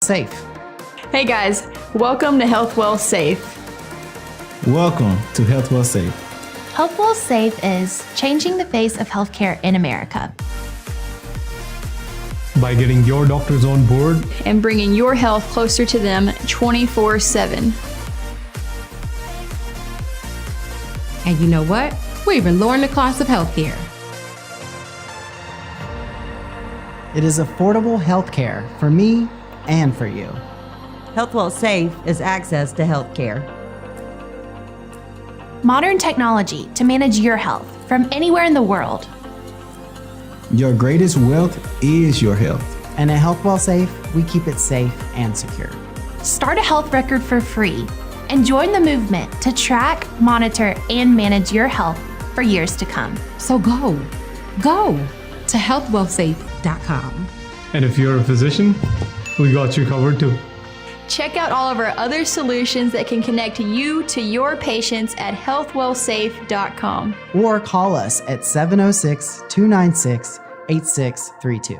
Safe. Hey guys, welcome to Health Well Safe. Welcome to Health Well Safe. Health Well Safe is changing the face of healthcare in America. By getting your doctors on board And bringing your health closer to them 24/7. And you know what? We're even lowering the cost of healthcare. It is affordable healthcare for me and for you. Health Well Safe is access to healthcare. Modern technology to manage your health from anywhere in the world. Your greatest wealth is your health. And at Health Well Safe, we keep it safe and secure. Start a health record for free and join the movement to track, monitor, and manage your health for years to come. So go to healthwellsafe.com. and if you're a physician, we got you covered too. Check out all of our other solutions that can connect you to your patients at healthwellsafe.com. Or call us at 706-296-8632.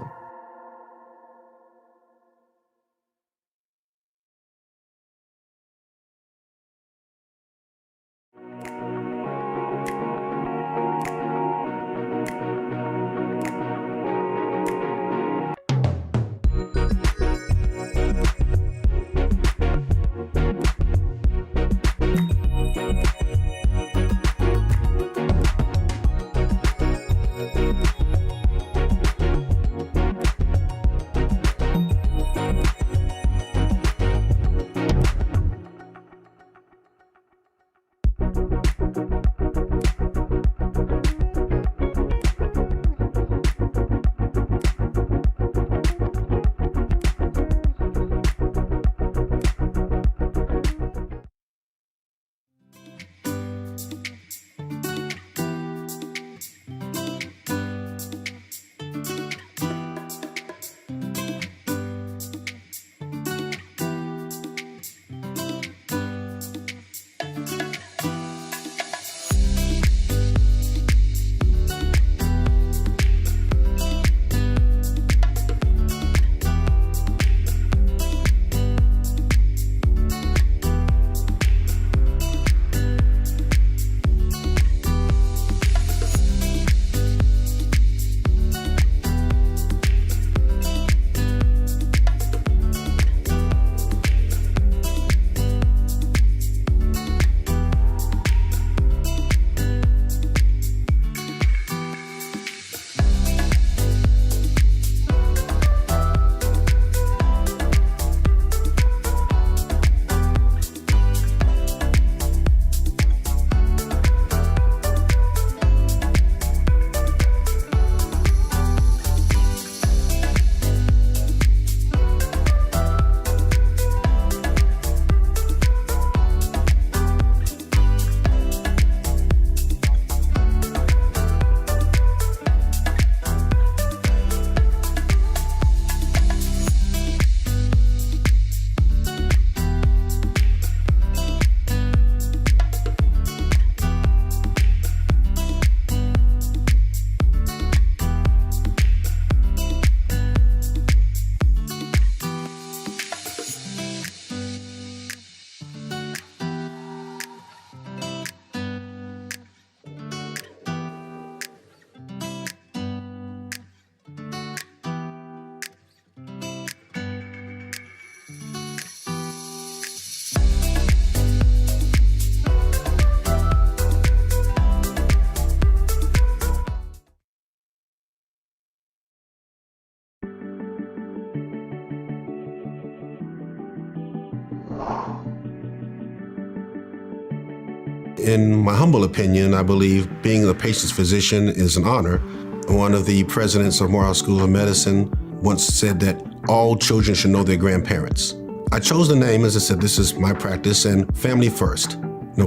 In my humble opinion, I believe being the patient's physician is an honor. One of the presidents of Morehouse School of Medicine once said that all children should know their grandparents. I chose the name, as I said, this is my practice, and family first.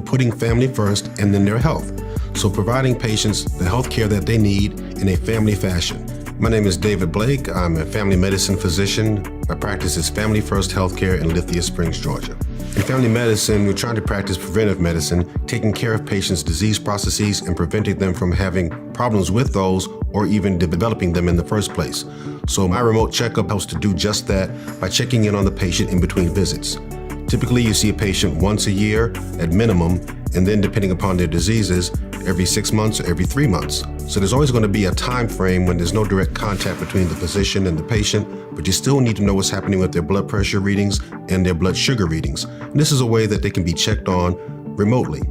Putting family first and then their health. So providing patients the health care that they need in a family fashion. My name is David Blake. I'm a family medicine physician. My practice is Family First Healthcare in Lithia Springs, Georgia. In family medicine, we're trying to practice preventive medicine, taking care of patients' disease processes and preventing them from having problems with those or even developing them in the first place. So my remote checkup helps to do just that by checking in on the patient in between visits. Typically, you see a patient once a year at minimum, and then depending upon their diseases, every 6 months or every 3 months. So there's always going to be a time frame when there's no direct contact between the physician and the patient, but you still need to know what's happening with their blood pressure readings and their blood sugar readings. And this is a way that they can be checked on remotely.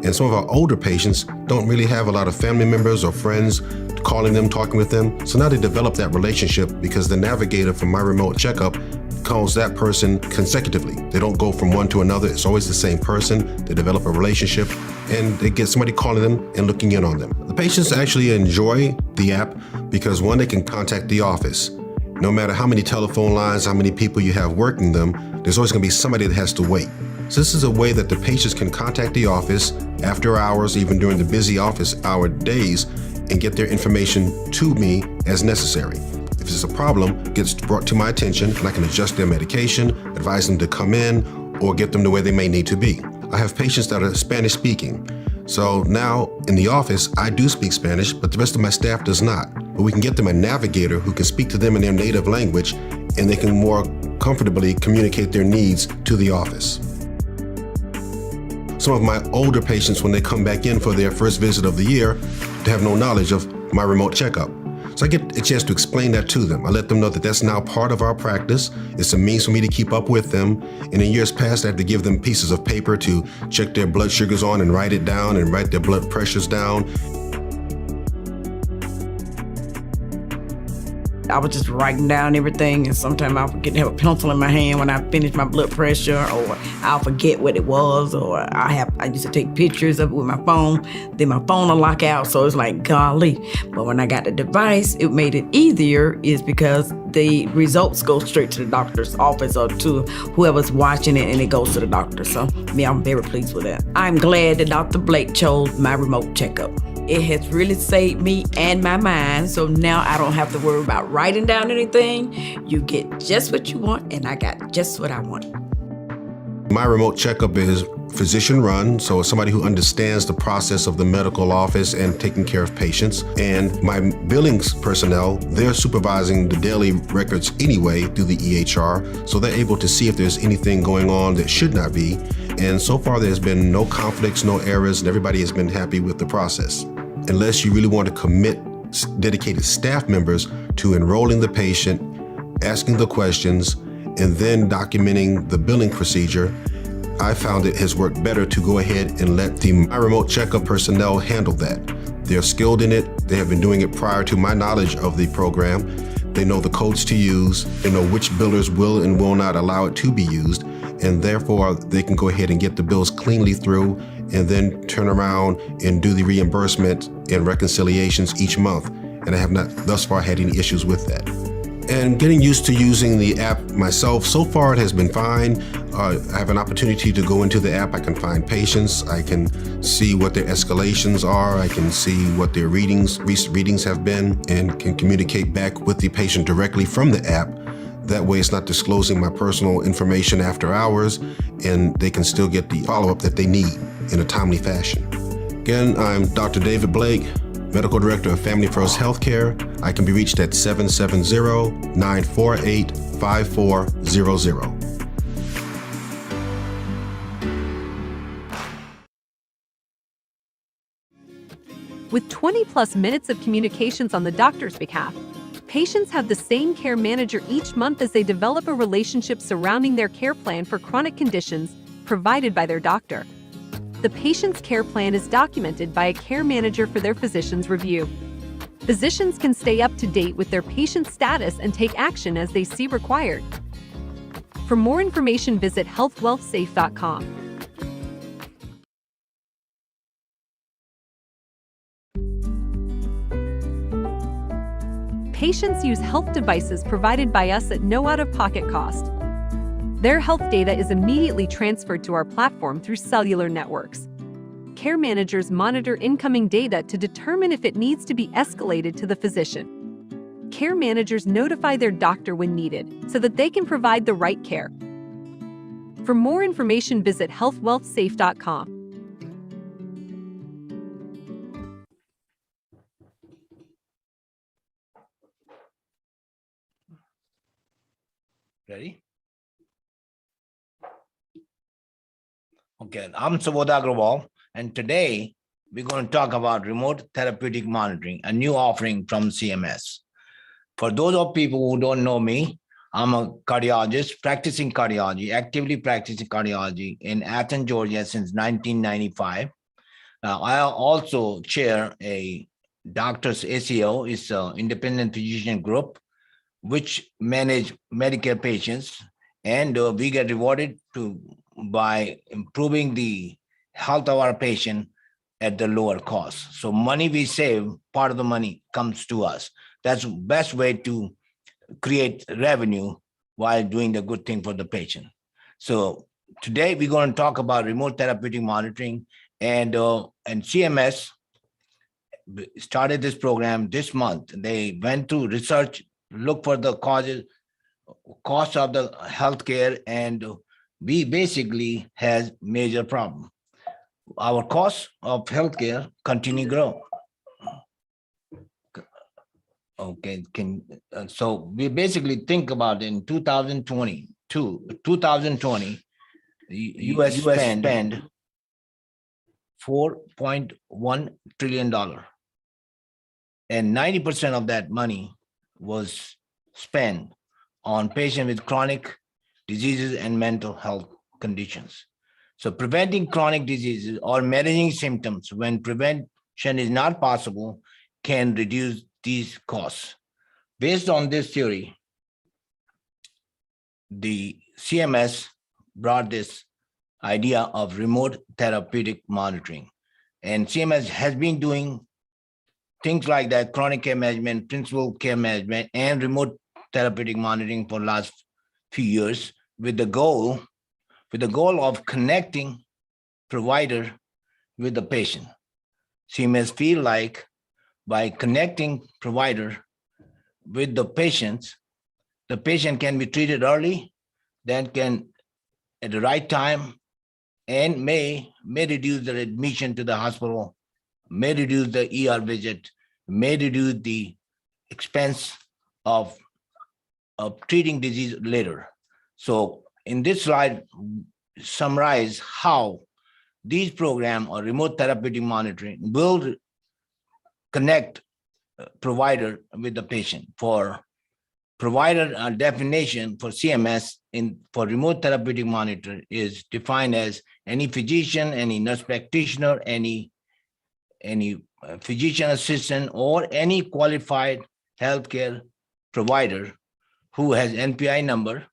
And some of our older patients don't really have a lot of family members or friends calling them, talking with them. So now they develop that relationship because the navigator from my remote checkup calls that person consecutively. They don't go from one to another. It's always the same person. They develop a relationship and they get somebody calling them and looking in on them. The patients actually enjoy the app because one, they can contact the office. No matter how many telephone lines, how many people you have working them, there's always going to be somebody that has to wait. So this is a way that the patients can contact the office after hours, even during the busy office hour days, and get their information to me as necessary. If it's a problem, it gets brought to my attention and I can adjust their medication, advise them to come in, or get them to where they may need to be. I have patients that are Spanish speaking. So now in the office, I do speak Spanish, but the rest of my staff does not. But we can get them a navigator who can speak to them in their native language, and they can more comfortably communicate their needs to the office. Some of my older patients, when they come back in for their first visit of the year, they have no knowledge of my remote checkup. So I get a chance to explain that to them. I let them know that that's now part of our practice. It's a means for me to keep up with them. And in years past, I had to give them pieces of paper to check their blood sugars on and write it down and write their blood pressures down. I was just writing down everything, and sometimes I'll forget to have a pencil in my hand when I finish my blood pressure, or I'll forget what it was, or I used to take pictures of it with my phone, then my phone will lock out, so it's like, golly. But when I got the device, it made it easier, is because the results go straight to the doctor's office or to whoever's watching it, and it goes to the doctor. So, yeah, I'm very pleased with that. I'm glad that Dr. Blake chose my remote checkup. It has really saved me and my mind, so now I don't have to worry about writing down anything. You get just what you want, and I got just what I want. My remote checkup is physician run, so it's somebody who understands the process of the medical office and taking care of patients. And my billings personnel, they're supervising the daily records anyway through the EHR, so they're able to see if there's anything going on that should not be. And so far there's been no conflicts, no errors, and everybody has been happy with the process. Unless you really want to commit dedicated staff members to enrolling the patient, asking the questions, and then documenting the billing procedure, I found it has worked better to go ahead and let the My Remote Checkup personnel handle that. They're skilled in it. They have been doing it prior to my knowledge of the program. They know the codes to use. They know which billers will and will not allow it to be used. And therefore, they can go ahead and get the bills cleanly through and then turn around and do the reimbursement and reconciliations each month. And I have not thus far had any issues with that. And getting used to using the app myself, so far it has been fine. I have an opportunity to go into the app. I can find patients. I can see what their escalations are. I can see what their recent readings have been, and can communicate back with the patient directly from the app. That way it's not disclosing my personal information after hours, and they can still get the follow-up that they need in a timely fashion. Again, I'm Dr. David Blake, Medical Director of Family First Healthcare. I can be reached at 770-948-5400. With 20-plus minutes of communications on the doctor's behalf, patients have the same care manager each month as they develop a relationship surrounding their care plan for chronic conditions provided by their doctor. The patient's care plan is documented by a care manager for their physician's review. Physicians can stay up to date with their patient's status and take action as they see required. For more information, visit healthwealthsafe.com. Patients use health devices provided by us at no out-of-pocket cost. Their health data is immediately transferred to our platform through cellular networks. Care managers monitor incoming data to determine if it needs to be escalated to the physician. Care managers notify their doctor when needed so that they can provide the right care. For more information, visit healthwealthsafe.com. Okay, I'm Subodh Agrawal, and today we're going to talk about remote therapeutic monitoring, a new offering from CMS. For those of people who don't know me, I'm a cardiologist practicing cardiology, actively practicing cardiology in Athens, Georgia since 1995. I also chair a doctors ACO, is an independent physician group, which manage Medicare patients, and we get rewarded by improving the health of our patient at the lower cost. So money we save, part of the money comes to us. That's the best way to create revenue while doing the good thing for the patient. So today we're going to talk about remote therapeutic monitoring, and CMS started this program this month. They went to research, look for the cost of the healthcare, and we basically has major problem. Our costs of healthcare continue to grow. Okay, so we basically think about in 2020, the US spend $4.1 trillion, and 90% of that money was spent on patients with chronic diseases and mental health conditions. So preventing chronic diseases or managing symptoms when prevention is not possible can reduce these costs. Based on this theory, the CMS brought this idea of remote therapeutic monitoring. And CMS has been doing things like that: chronic care management, principal care management, and remote therapeutic monitoring for the last few years with the goal of connecting provider with the patient. CMS feel like by connecting provider with the patient can be treated early, then can at the right time, and may reduce the admission to the hospital, may reduce the ER visit, may reduce the expense of treating disease later. So in this slide, summarize how these program or remote therapeutic monitoring will connect provider with the patient. For provider definition for CMS for remote therapeutic monitor is defined as any physician, any nurse practitioner, any physician assistant, or any qualified healthcare provider who has NPI number,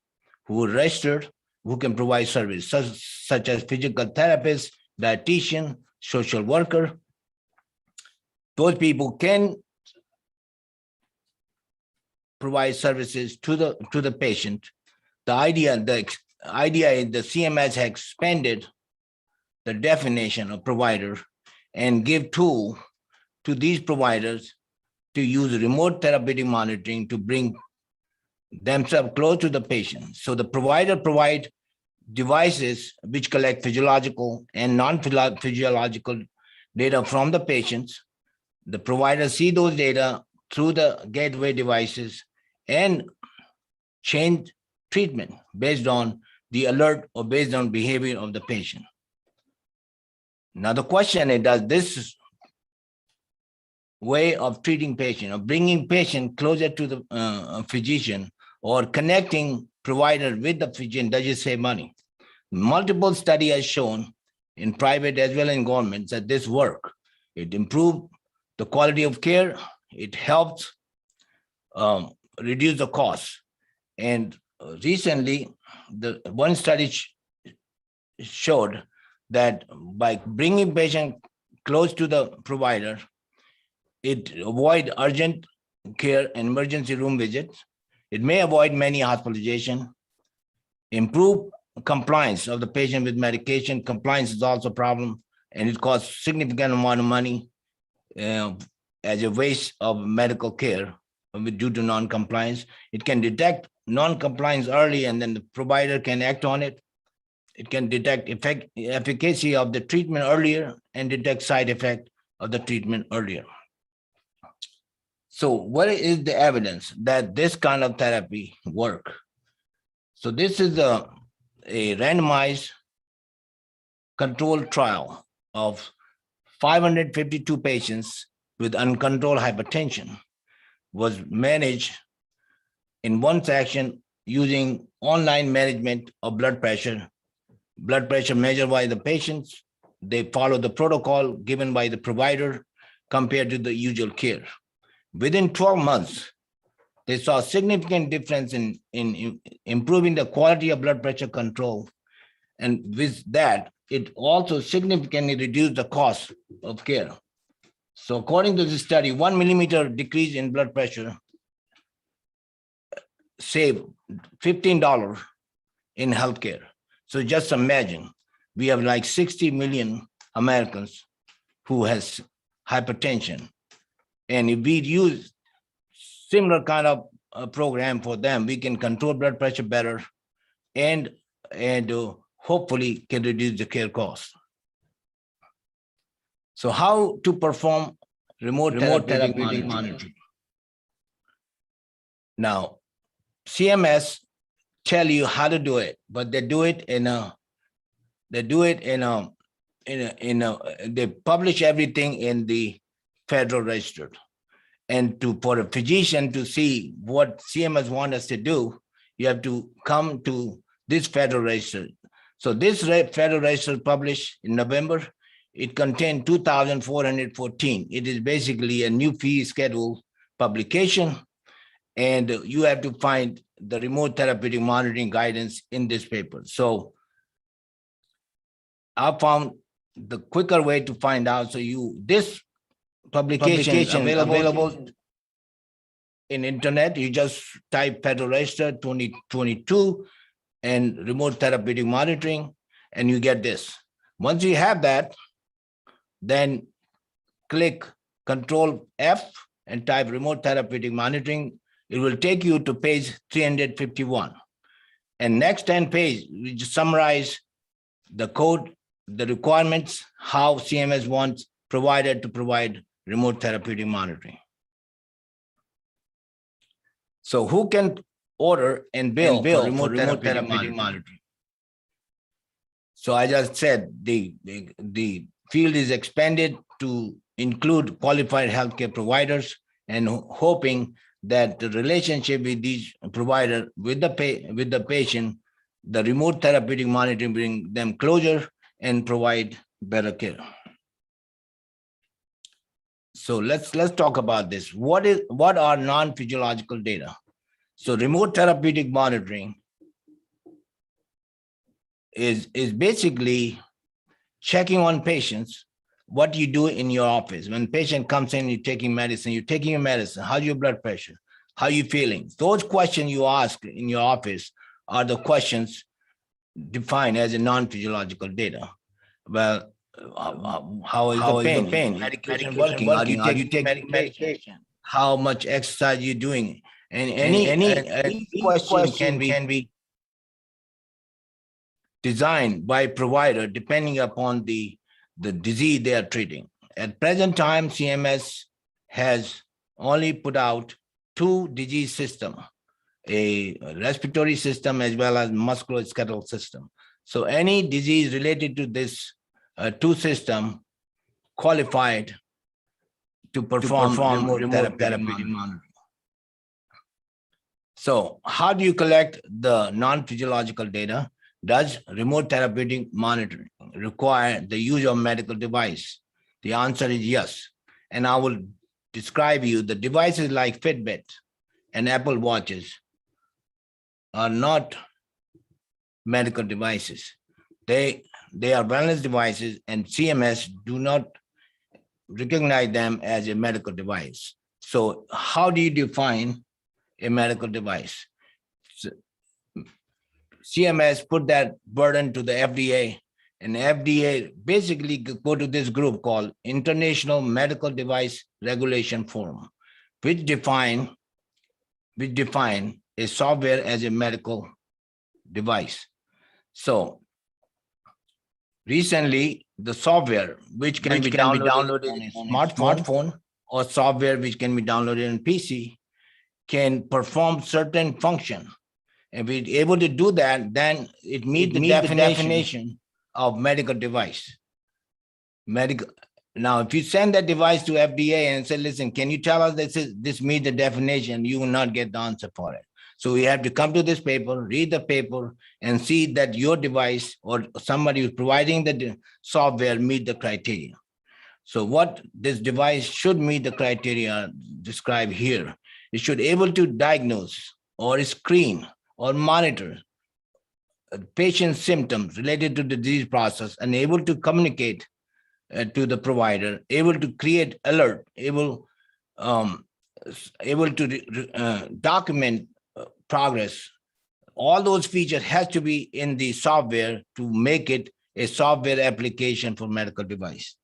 who are registered, who can provide service, such as physical therapist, dietitian, social worker. Those people can provide services to the patient. The idea is the CMS has expanded the definition of provider and give tool to these providers to use remote therapeutic monitoring to bring themselves close to the patient. So the provider provide devices which collect physiological and non-physiological data from the patients. The provider see those data through the gateway devices and change treatment based on the alert or based on behavior of the patient. Now the question is, does this way of treating patient or bringing patient closer to the physician or connecting provider with the physician, does it save money? Multiple study has shown in private as well as in governments that this work. It improved the quality of care. It helps reduce the cost. And recently, the one study showed that by bringing patient close to the provider, it avoid urgent care and emergency room visits. It may avoid many hospitalization, improve compliance of the patient with medication. Compliance is also a problem, and it costs significant amount of money as a waste of medical care due to non-compliance. It can detect non-compliance early, and then the provider can act on it. It can detect efficacy of the treatment earlier and detect side effect of the treatment earlier. So what is the evidence that this kind of therapy work? So this is a randomized controlled trial of 552 patients with uncontrolled hypertension was managed in one section using online management of blood pressure measured by the patients. They follow the protocol given by the provider compared to the usual care. Within 12 months, they saw a significant difference in improving the quality of blood pressure control. And with that, it also significantly reduced the cost of care. So according to this study, 1 millimeter decrease in blood pressure saved $15 in healthcare. So just imagine, we have like 60 million Americans who has hypertension. And if we use similar kind of program for them, we can control blood pressure better and hopefully can reduce the care costs. So how to perform remote therapeutic monitoring? Now, CMS tell you how to do it, but they publish everything in the Federal Register. And for a physician to see what CMS want us to do, you have to come to this Federal Register. So this Federal Register published in November, it contained 2,414. It is basically a new fee schedule publication. And you have to find the remote therapeutic monitoring guidance in this paper. So I found the quicker way to find out. So this publication is available in internet. You just type Federal Register 2022 and remote therapeutic monitoring, and you get this. Once you have that, then click Control F and type remote therapeutic monitoring. It will take you to page 351. And next 10 pages, we just summarize the code, the requirements, how CMS wants provider to provide remote therapeutic monitoring. So who can order and bill for remote therapeutic monitoring? So I just said the field is expanded to include qualified healthcare providers, and hoping that the relationship with these provider with the patient, the remote therapeutic monitoring bring them closer and provide better care. So let's talk about this. What are non-physiological data? So remote therapeutic monitoring is basically checking on patients what you do in your office. When patient comes in, you're taking your medicine, how's your blood pressure, how you feeling? Those questions you ask in your office are the questions defined as a non-physiological data. Well, how is the pain? Medication working? How do you take medication? How much exercise you doing? And any question can be designed by provider depending upon the disease they are treating. At present time, CMS has only put out 2 disease systems, a respiratory system as well as musculoskeletal system. So any disease related to this 2 system qualified to perform remote therapeutic monitoring. So how do you collect the non-physiological data? Does remote therapeutic monitoring require the use of medical device? The answer is yes. And I will describe you the devices like Fitbit and Apple Watches are not medical devices. They are wellness devices, and CMS do not recognize them as a medical device. So how do you define a medical device? CMS put that burden to the FDA, and FDA basically go to this group called International Medical Device Regulation Forum, which define a software as a medical device. So recently, the software which can be downloaded on a smartphone or software which can be downloaded on PC can perform certain function. If we're able to do that, then it meets the definition of medical device. Now, if you send that device to FDA and say, listen, can you tell us this meets the definition, you will not get the answer for it. So we have to come to this paper, read the paper, and see that your device or somebody who's providing the software meet the criteria. So what this device should meet the criteria described here. It should able to diagnose or screen or monitor patient symptoms related to the disease process and able to communicate to the provider, able to create alert, able to document progress. All those features has to be in the software to make it a software application for medical device.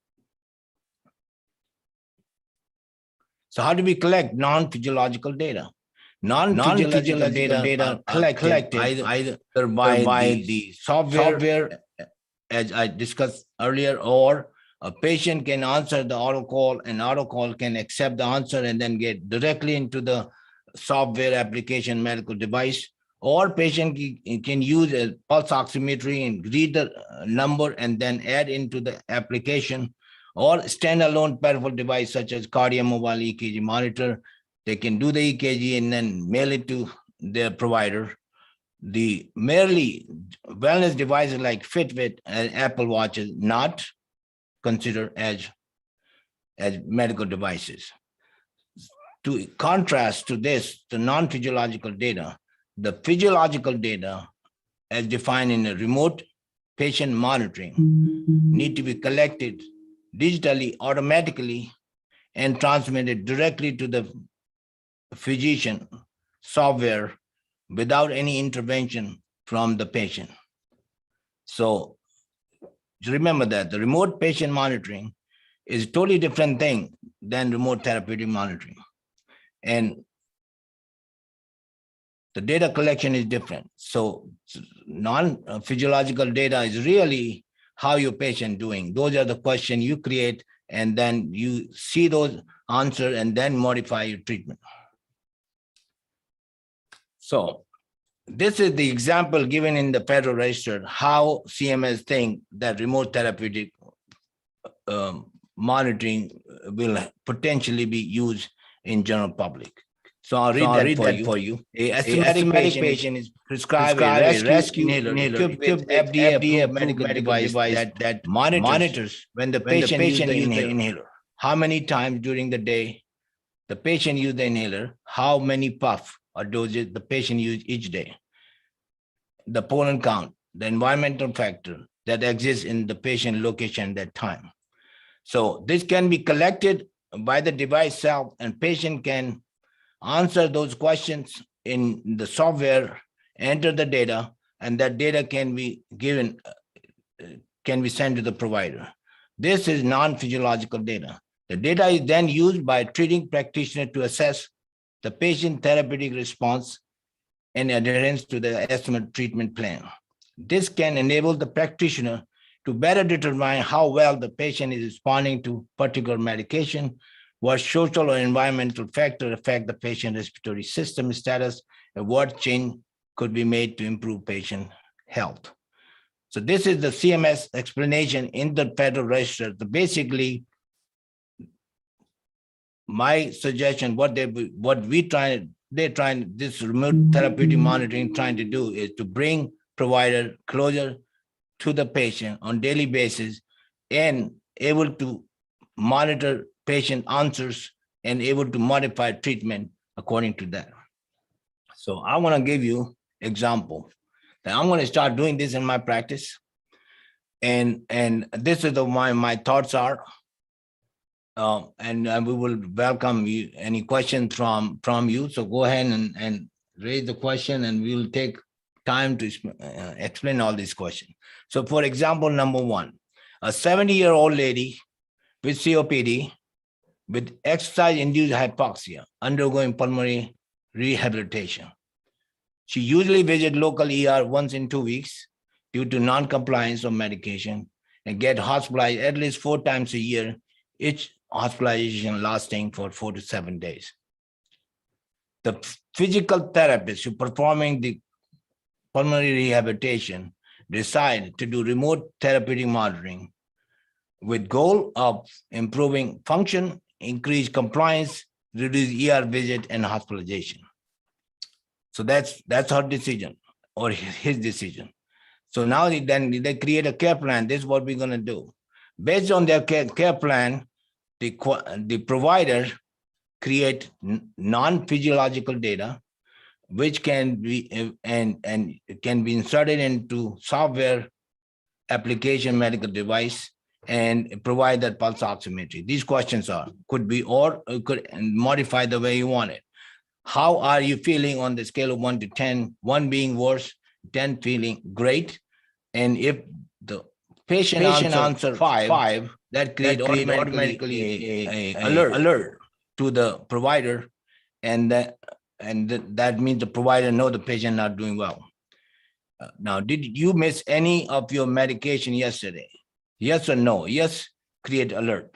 So how do we collect non-physiological data? Non-physiological data are collected either by the software, as I discussed earlier, or a patient can answer the auto call, and auto call can accept the answer and then get directly into the software application medical device, or patient can use a pulse oximetry and read the number and then add into the application, or standalone peripheral device such as cardiomobile EKG monitor. They can do the EKG and then mail it to their provider. The merely wellness devices like Fitbit and Apple Watch is not considered as medical devices. To contrast to this, the non-physiological data, the physiological data as defined in the remote patient monitoring need to be collected digitally, automatically, and transmitted directly to the physician software without any intervention from the patient. So remember that the remote patient monitoring is a totally different thing than remote therapeutic monitoring. And the data collection is different. So non-physiological data is really how your patient doing. Those are the questions you create, and then you see those answers and then modify your treatment. So this is the example given in the Federal Register, how CMS think that remote therapeutic monitoring will potentially be used in general public. So I'll read that for you. A asthmatic patient is prescribed a rescue inhaler equipped with FDA-approved medical device that monitors when the patient uses the inhaler. How many times during the day the patient used the inhaler, how many puff or doses the patient used each day, the pollen count, the environmental factor that exists in the patient location at that time. So this can be collected by the device itself, and patient can answer those questions in the software, enter the data, and that data can be given, can be sent to the provider. This is non-physiological data. The data is then used by a treating practitioner to assess the patient therapeutic response and adherence to the estimate treatment plan. This can enable the practitioner to better determine how well the patient is responding to particular medication, what social or environmental factors affect the patient respiratory system status, and what change could be made to improve patient health. So this is the CMS explanation in the Federal Register. So basically, my suggestion, this remote therapeutic monitoring trying to do is to bring provider closer to the patient on daily basis and able to monitor patient answers and able to modify treatment according to that. So I want to give you example. Now I'm going to start doing this in my practice. And this is my thoughts are. And we will welcome you, any questions from you. So go ahead and raise the question, and we will take time to explain all these questions. So for example, number one, a 70-year-old lady with COPD with exercise-induced hypoxia undergoing pulmonary rehabilitation. She usually visits local ER once in 2 weeks due to non-compliance of medication and get hospitalized at least 4 times a year, each hospitalization lasting for 4 to 7 days. The physical therapist who performing the pulmonary rehabilitation decide to do remote therapeutic monitoring with goal of improving function, increase compliance, reduce ER visit and hospitalization. So that's her decision or his decision. So now they create a care plan. This is what we're going to do. Based on their care plan, the provider create non-physiological data, which can be and can be inserted into software application medical device and provide that pulse oximetry. These questions could be or could modify the way you want it. How are you feeling on the scale of 1 to 10, 1 being worse, 10 feeling great? And if the patient answer 5, that create automatically a alert to the provider, and that means the provider know the patient not doing well. Now, did you miss any of your medication yesterday? Yes or no? Yes, create alert.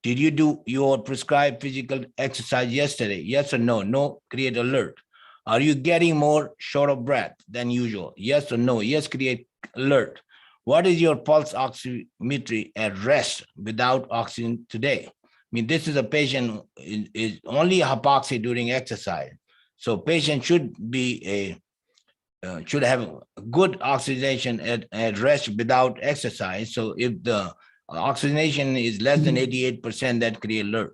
Did you do your prescribed physical exercise yesterday? Yes or no? No, create alert. Are you getting more short of breath than usual? Yes or no? Yes, create alert. What is your pulse oximetry at rest without oxygen today? I mean, this is a patient is only hypoxia during exercise. So patient should be should have good oxygenation at rest without exercise. So if the oxygenation is less than 88%, that create alert.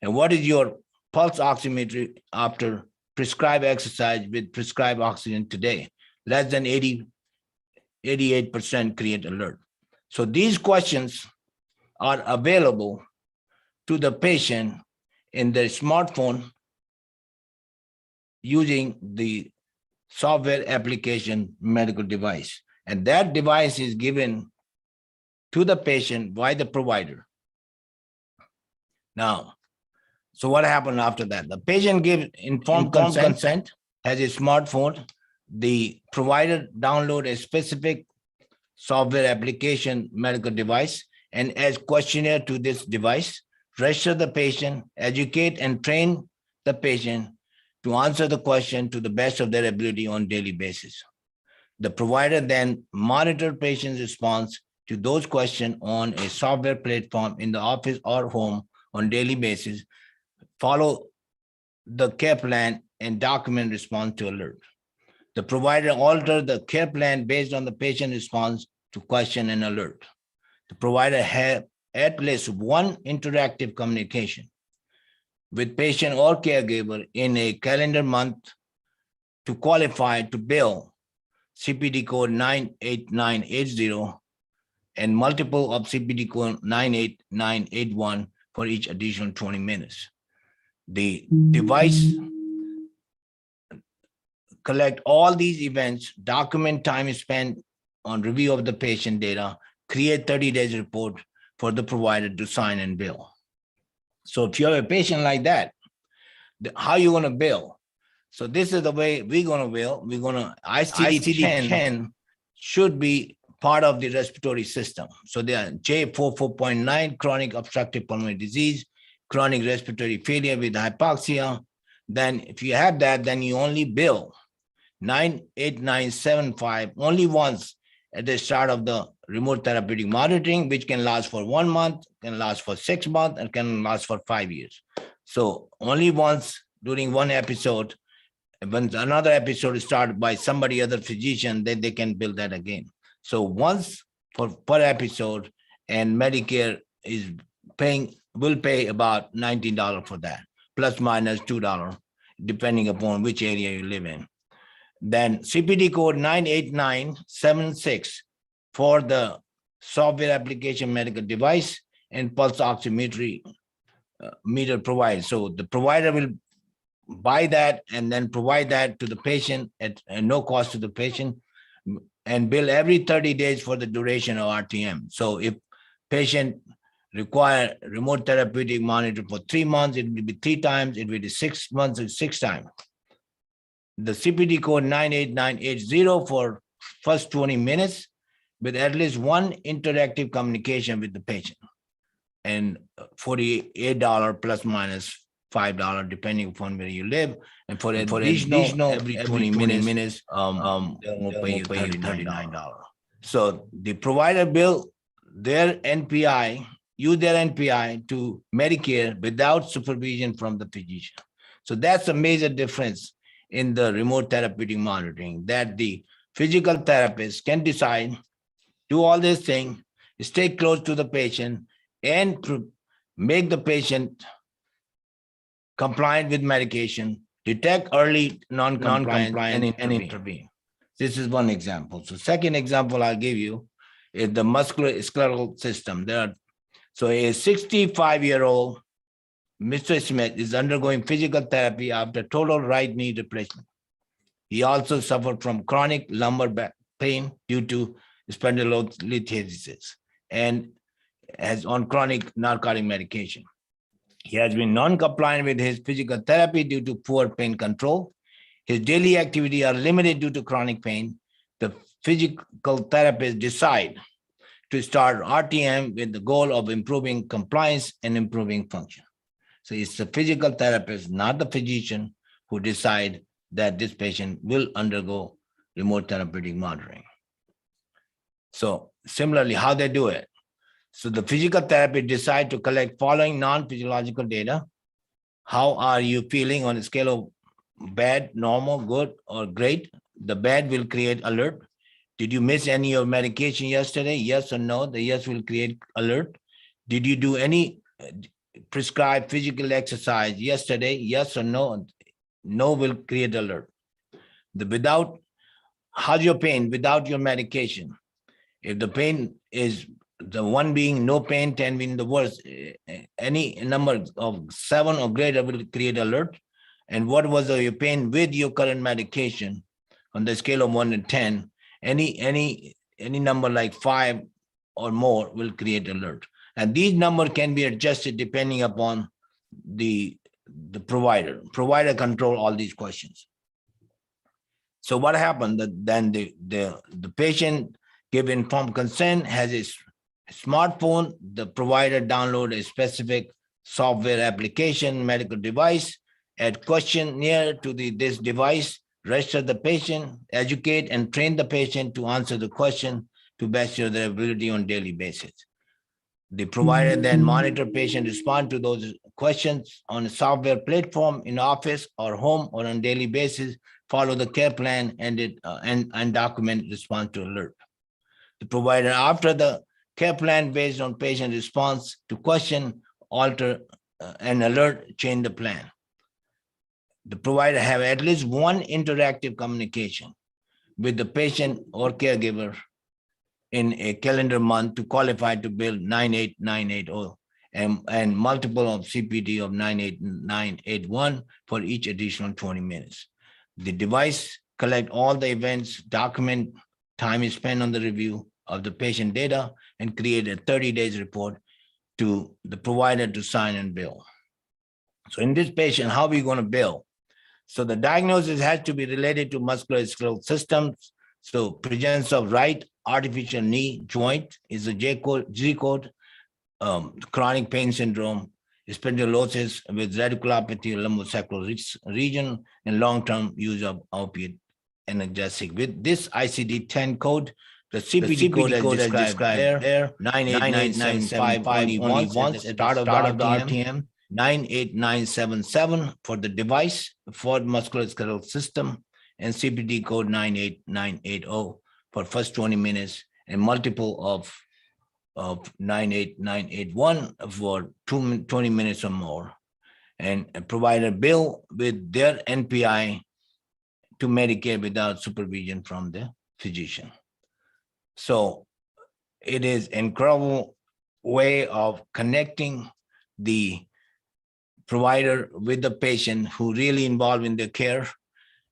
And what is your pulse oximetry after prescribed exercise with prescribed oxygen today? Less than 88% create alert. So these questions are available to the patient in their smartphone using the software application medical device. And that device is given to the patient by the provider. Now, so what happened after that? The patient gives informed consent, has a smartphone. The provider download a specific software application medical device and adds questionnaire to this device, register the patient, educate and train the patient to answer the question to the best of their ability on daily basis. The provider then monitor patient's response to those questions on a software platform in the office or home on daily basis, follow the care plan and document response to alert. The provider alter the care plan based on the patient response to question and alert. The provider have at least one interactive communication with patient or caregiver in a calendar month to qualify to bill CPT code 98980 and multiple of CPT code 98981 for each additional 20 minutes. The device collect all these events, document time spent on review of the patient data, create 30 days report for the provider to sign and bill. So if you have a patient like that, how are you going to bill? So this is the way we're going to bill. We're going to ICD-10 should be part of the respiratory system. So they are J44.9, chronic obstructive pulmonary disease, chronic respiratory failure with hypoxia. Then if you have that, then you only bill 98975 only once at the start of the remote therapeutic monitoring, which can last for 1 month, can last for 6 months, and can last for 5 years. So only once during one episode, when another episode is started by somebody other physician, then they can bill that again. So once per episode, and Medicare is will pay about $19 for that, plus minus $2, depending upon which area you live in. Then CPT code 98976 for the software application medical device and pulse oximetry meter provided. So the provider will buy that and then provide that to the patient at no cost to the patient and bill every 30 days for the duration of RTM. So if patient require remote therapeutic monitor for 3 months, it will be 3 times. It will be 6 months, it's 6 times. The CPT code 98980 for first 20 minutes with at least one interactive communication with the patient, and $48 plus minus $5 depending upon where you live. And for additional every 20 minutes, they'll pay you $39. So the provider bill their NPI, use their NPI to Medicare without supervision from the physician. So that's a major difference in the remote therapeutic monitoring, that the physical therapist can decide, do all these things, stay close to the patient, and make the patient compliant with medication, detect early non-compliance, and intervene. This is one example. So second example I'll give you is the musculoskeletal system. So a 65-year-old Mr. Smith is undergoing physical therapy after total right knee replacement. He also suffered from chronic lumbar back pain due to spondylolisthesis and has on chronic narcotic medication. He has been non-compliant with his physical therapy due to poor pain control. His daily activity are limited due to chronic pain. The physical therapist decide to start RTM with the goal of improving compliance and improving function. So it's the physical therapist, not the physician, who decide that this patient will undergo remote therapeutic monitoring. So similarly, how they do it. So the physical therapist decide to collect following non-physiological data. How are you feeling on a scale of bad, normal, good, or great? The bad will create alert. Did you miss any of medication yesterday? Yes or no? The yes will create alert. Did you do any prescribed physical exercise yesterday? Yes or no? No will create alert. The without, how's your pain without your medication? If the pain is the one being no pain, 10 being the worst, any number of 7 or greater will create alert. And what was your pain with your current medication on the scale of 1 to 10? Any number like 5 or more will create alert. And these numbers can be adjusted depending upon the provider. Provider control all these questions. So what happened? Then the patient give informed consent, has a smartphone, the provider download a specific software application, medical device, add questionnaire to this device, register the patient, educate and train the patient to answer the question to best of their ability on a daily basis. The provider then monitor patient respond to those questions on a software platform in office or home or on a daily basis, follow the care plan and document response to alert. The provider, after the care plan based on patient response to question, alter and alert, change the plan. The provider have at least one interactive communication with the patient or caregiver in a calendar month to qualify to bill 98980 and multiple of CPD of 98981 for each additional 20 minutes. The device collect all the events, document time is spent on the review of the patient data, and create a 30 days report to the provider to sign and bill. So in this patient, how are we going to bill? So the diagnosis has to be related to musculoskeletal systems. So presence of right artificial knee joint is a G code, chronic pain syndrome, spondylosis with radiculopathy, lumbosacral region, and long-term use of opiate analgesic. With this ICD-10 code, the CPD code as described there, 98975 only once at the start of the RTM, 98977 for the device for musculoskeletal system, and CPD code 98980 for first 20 minutes, and multiple of 98981 for 20 minutes or more, and provide a bill with their NPI to Medicare without supervision from the physician. So it is an incredible way of connecting the provider with the patient who really involved in the care.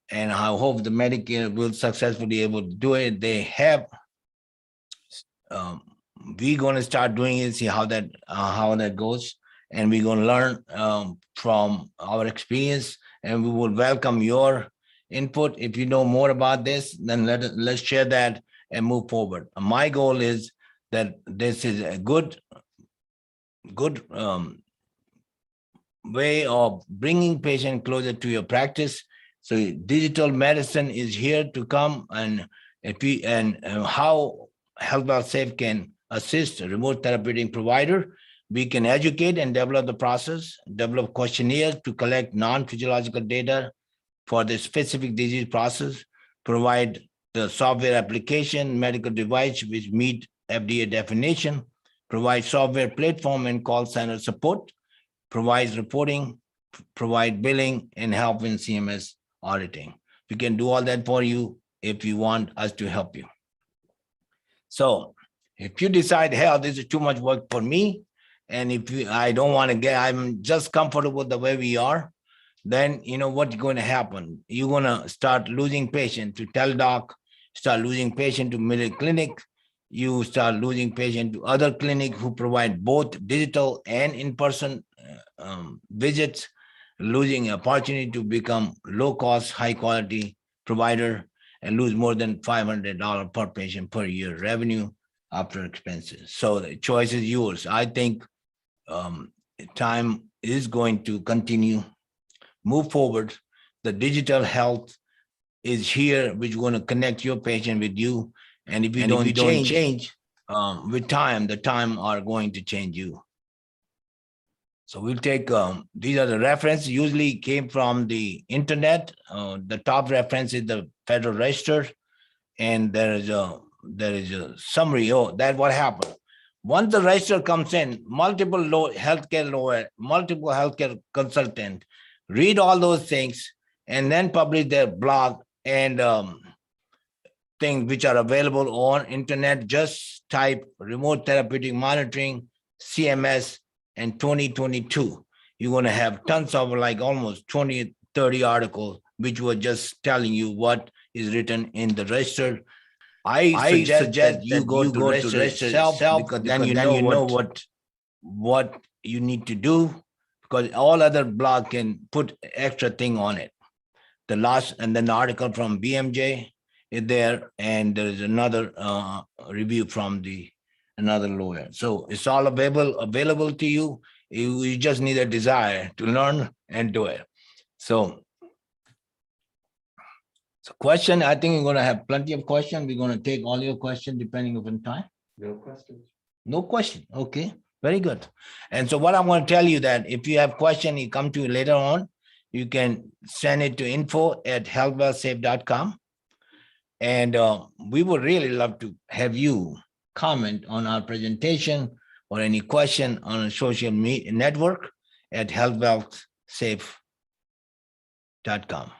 And I hope the Medicare will successfully able to do it. They have, we're going to start doing it, see how that goes. And we're going to learn from our experience, and we will welcome your input. If you know more about this, then let's share that and move forward. My goal is that this is a good way of bringing patient closer to your practice. So digital medicine is here to come, and how HealthWell Safe can assist a remote therapeutic provider. We can educate and develop the process, develop questionnaires to collect non-physiological data for the specific disease process, provide the software application, medical device which meet FDA definition, provide software platform and call center support, provides reporting, provide billing, and help in CMS auditing. We can do all that for you if you want us to help you. So if you decide, hell, this is too much work for me, and I don't want to I'm just comfortable the way we are, then you know what's going to happen. You're going to start losing patients to teledoc, start losing patients to middle clinic, you start losing patients to other clinics who provide both digital and in-person visits, losing opportunity to become low-cost, high-quality provider, and lose more than $500 per patient per year revenue after expenses. So the choice is yours. I think time is going to continue, move forward. The digital health is here, which is going to connect your patient with you. And if you don't change with time, the time are going to change you. So we'll take, these are the references, usually came from the internet. The top reference is the Federal Register, and there is a summary. Oh, that's what happened. Once the register comes in, multiple healthcare consultant read all those things and then publish their blog and things which are available on internet. Just type remote therapeutic monitoring, CMS, and 2022. You're going to have tons of like almost 20, 30 articles, which were just telling you what is written in the register. I suggest that you go to register itself, because then you know what you need to do, because all other blog can put extra thing on it. The last, and then the article from BMJ is there, and there is another review from another lawyer. So it's all available to you. You just need a desire to learn and do it. So question, I think we're going to have plenty of questions. We're going to take all your questions depending upon time. No questions. No question. Okay, very good. And so what I'm going to tell you that if you have question, you come to later on, you can send it to info@healthwellsafe.com. And we would really love to have you comment on our presentation or any question on a social media network at healthwellsafe.com.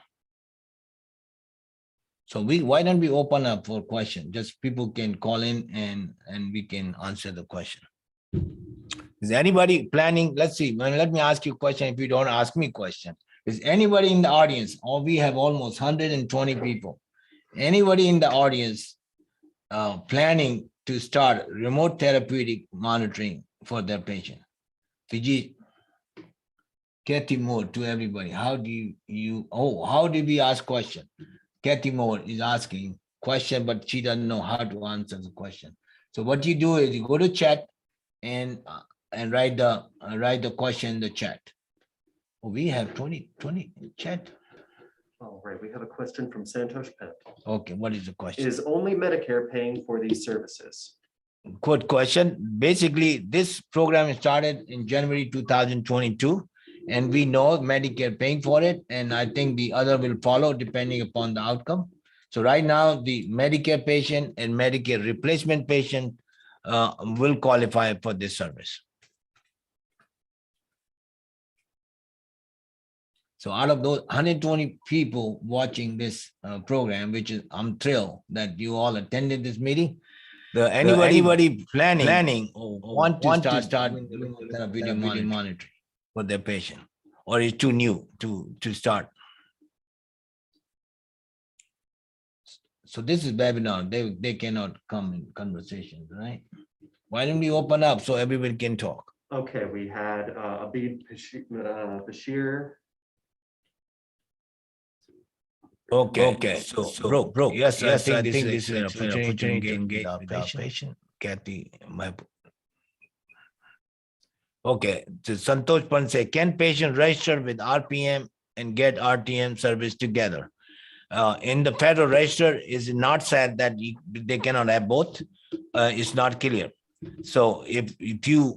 So why don't we open up for questions? Just people can call in and we can answer the question. Is anybody planning? Let's see. Let me ask you a question. If you don't ask me a question, is anybody in the audience? Or we have almost 120 people. Anybody in the audience planning to start remote therapeutic monitoring for their patient? Fiji, Kathy Moore, to everybody. How do how did we ask question? Kathy Moore is asking question, but she doesn't know how to answer the question. So what you do is you go to chat and write the question in the chat. Oh, we have 20 chat. All right, we have a question from Santosh Pent. Okay, what is the question? Is only Medicare paying for these services? Good question. Basically, this program started in January 2022, and we know Medicare paying for it, and I think the other will follow depending upon the outcome. So right now, the Medicare patient and Medicare replacement patient will qualify for this service. So out of those 120 people watching this program, which is, I'm thrilled that you all attended this meeting. Anybody planning or want to start video monitoring for their patient, or is too new to start? So this is webinar. They cannot come in conversations, right? Why don't we open up so everybody can talk? Okay, we had Abid Bashir. Okay. So broke. Yes, I think this is an opportunity to engage with our patient. Kathy, okay. So Santosh Pan say, can patient register with RPM and get RTM service together? In the Federal Register, is not said that they cannot have both. It's not clear. So if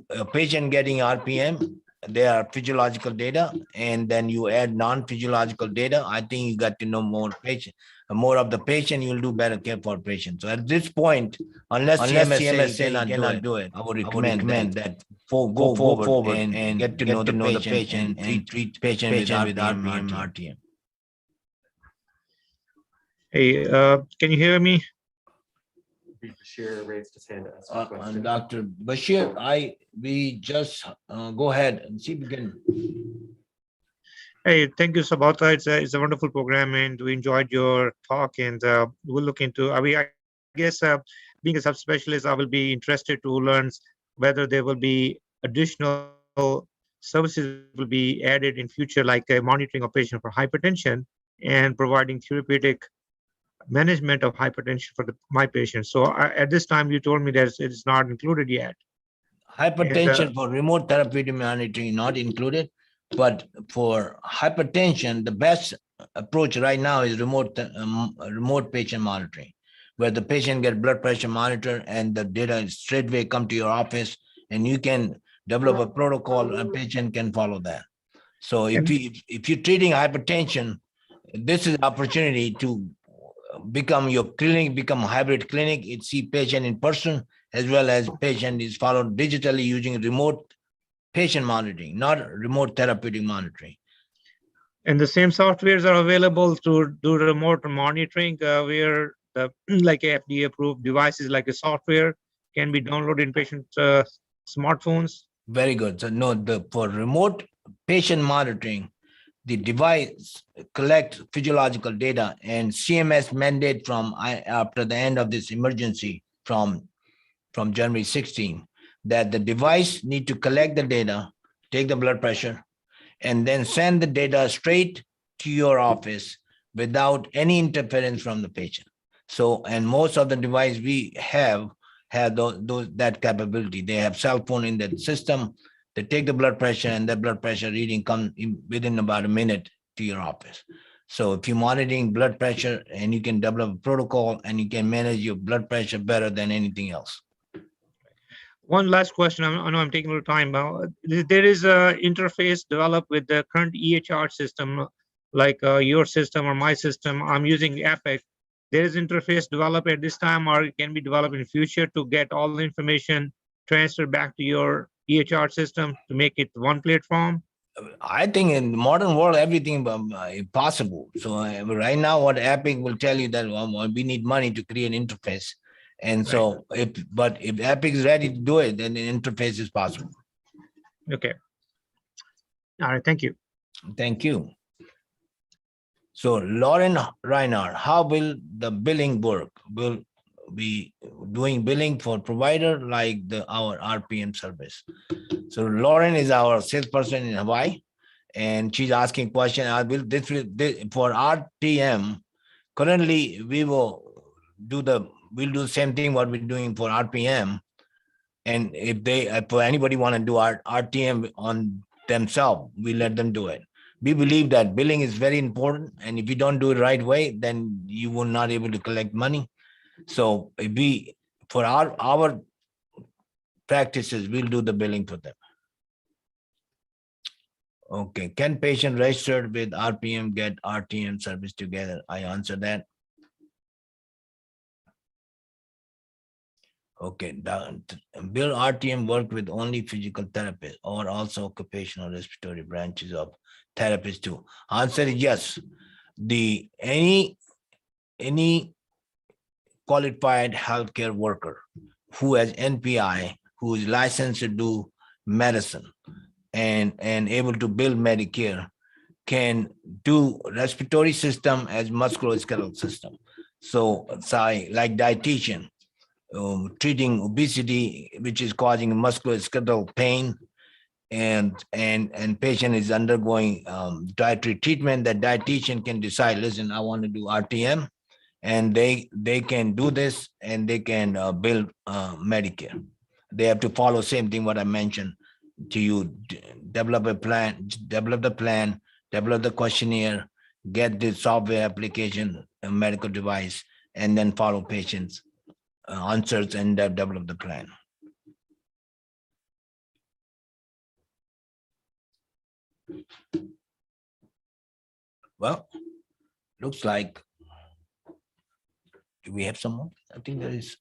a patient getting RPM, there are physiological data, and then you add non-physiological data, I think you got to know more of the patient, you'll do better care for patient. So at this point, unless CMS say you cannot do it, I would recommend that go forward and get to know the patient and treat patient with RPM, RTM. Hey, can you hear me? Bashir raised his hand to ask a question. Dr. Bashir, we just go ahead and see if we can. Hey, thank you, Subodh. It's a wonderful program, and we enjoyed your talk. And we'll look into. I guess being a subspecialist, I will be interested to learn whether there will be additional services will be added in future, like monitoring of patient for hypertension and providing therapeutic management of hypertension for my patients. So at this time, you told me that it's not included yet. Hypertension for remote therapeutic monitoring not included, but for hypertension, the best approach right now is remote patient monitoring, where the patient get blood pressure monitored and the data straightway come to your office, and you can develop a protocol and patient can follow that. So if you're treating hypertension, this is an opportunity to become your clinic, become a hybrid clinic. It see patient in person as well as patient is followed digitally using remote patient monitoring, not remote therapeutic monitoring. And the same softwares are available to do remote monitoring, where like FDA approved devices like a software can be downloaded in patient smartphones. Very good. So no, for remote patient monitoring, the device collect physiological data, and CMS mandate from after the end of this emergency from January 16, that the device need to collect the data, take the blood pressure, and then send the data straight to your office without any interference from the patient. So, and most of the device we have that capability. They have cell phone in the system. They take the blood pressure, and that blood pressure reading comes within about a minute to your office. So if you're monitoring blood pressure, and you can develop a protocol and you can manage your blood pressure better than anything else. One last question. I know I'm taking a little time. There is a interface developed with the current EHR system, like your system or my system. I'm using Epic. There is interface developed at this time, or it can be developed in the future to get all the information transferred back to your EHR system to make it one platform? I think in the modern world, everything is possible. So right now, what Epic will tell you that we need money to create an interface. And so, if Epic is ready to do it, then the interface is possible. Okay. All right. Thank you. Thank you. So Lauren Reinhardt, how will the billing work? Will be doing billing for provider like our RPM service? So Lauren is our salesperson in Hawaii, and she's asking question. For RTM. Currently, we'll do the same thing what we're doing for RPM, and if anybody want to do RTM on themselves, we let them do it. We believe that billing is very important, and if you don't do it the right way, then you will not able to collect money. So for our practices, we'll do the billing for them. Okay, can patient registered with RPM get RTM service together? I answered that. Okay, will RTM work with only physical therapists or also occupational respiratory branches of therapists too? Answer is yes. Any qualified healthcare worker who has NPI, who is licensed to do medicine and able to bill Medicare, can do respiratory system as musculoskeletal system. So like dietitian, treating obesity, which is causing musculoskeletal pain, and patient is undergoing dietary treatment, that dietitian can decide, listen, I want to do RTM, and they can do this, and they can bill Medicare. They have to follow same thing what I mentioned to you: develop the plan, develop the questionnaire, get the software application, a medical device, and then follow patients' answers and develop the plan. Well, looks like, do we have some more? I think there is.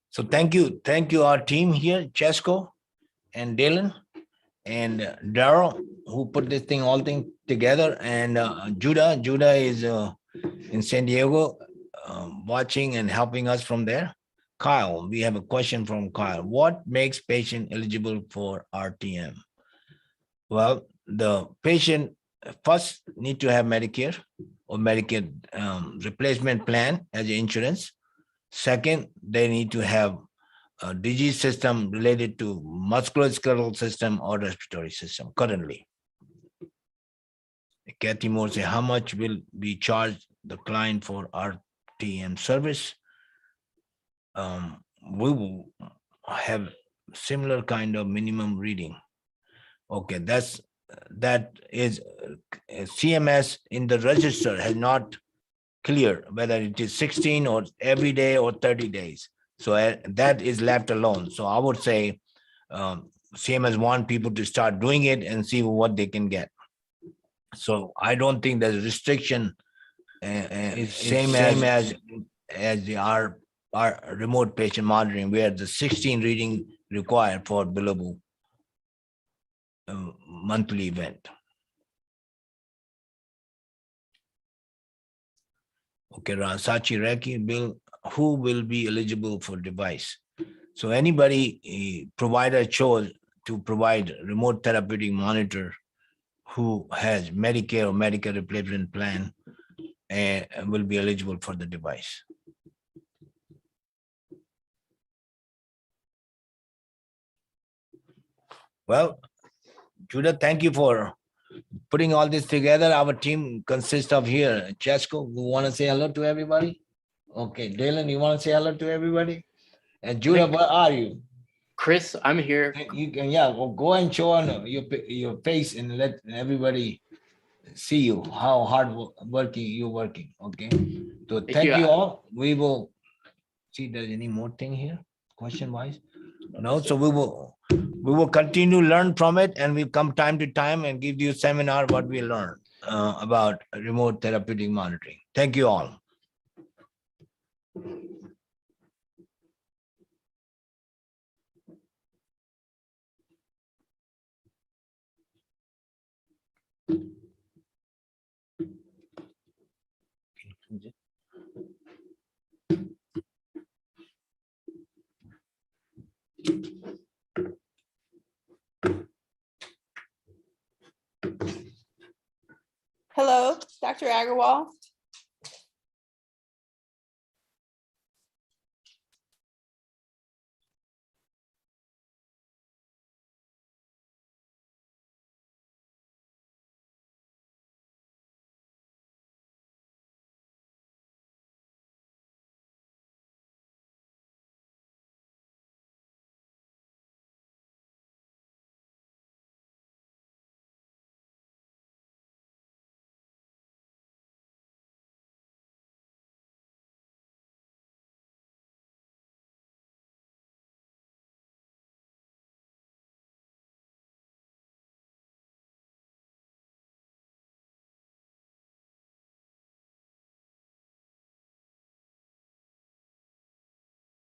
So thank you our team here, Chesco and Dylan and Daryl, who put this thing together, and Judah is in San Diego, watching and helping us from there. Kyle, we have a question from Kyle. What makes patient eligible for RTM? Well, the patient first need to have Medicare or Medicare replacement plan as an insurance. Second, they need to have a disease system related to musculoskeletal system or respiratory system currently. Kathy Moore says, how much will be charged the client for RTM service? We will have similar kind of minimum reading. Okay, that is CMS in the register has not clear whether it is 16 or every day or 30 days. So that is left alone. So I would say CMS want people to start doing it and see what they can get. So I don't think there's a restriction is same as our remote patient monitoring, where the 16 reading required for billable monthly event. Okay, Sachi Reki, Bill, who will be eligible for device? So anybody provider chose to provide remote therapeutic monitor who has Medicare or Medicare replacement plan and will be eligible for the device. Well, Judah, thank you for putting all this together. Our team consists of here, Chesco, you want to say hello to everybody? Okay, Dylan, you want to say hello to everybody? And Judah, where are you? Chris, I'm here. You can, yeah, well, go and show on your face and let everybody see you, how hard working you're working, okay? So thank you all. We will see if there's any more thing here, question-wise. No, so we will continue to learn from it, and we'll come time to time and give you a seminar what we learned about remote therapeutic monitoring. Thank you all. Hello, Dr. Agrawal.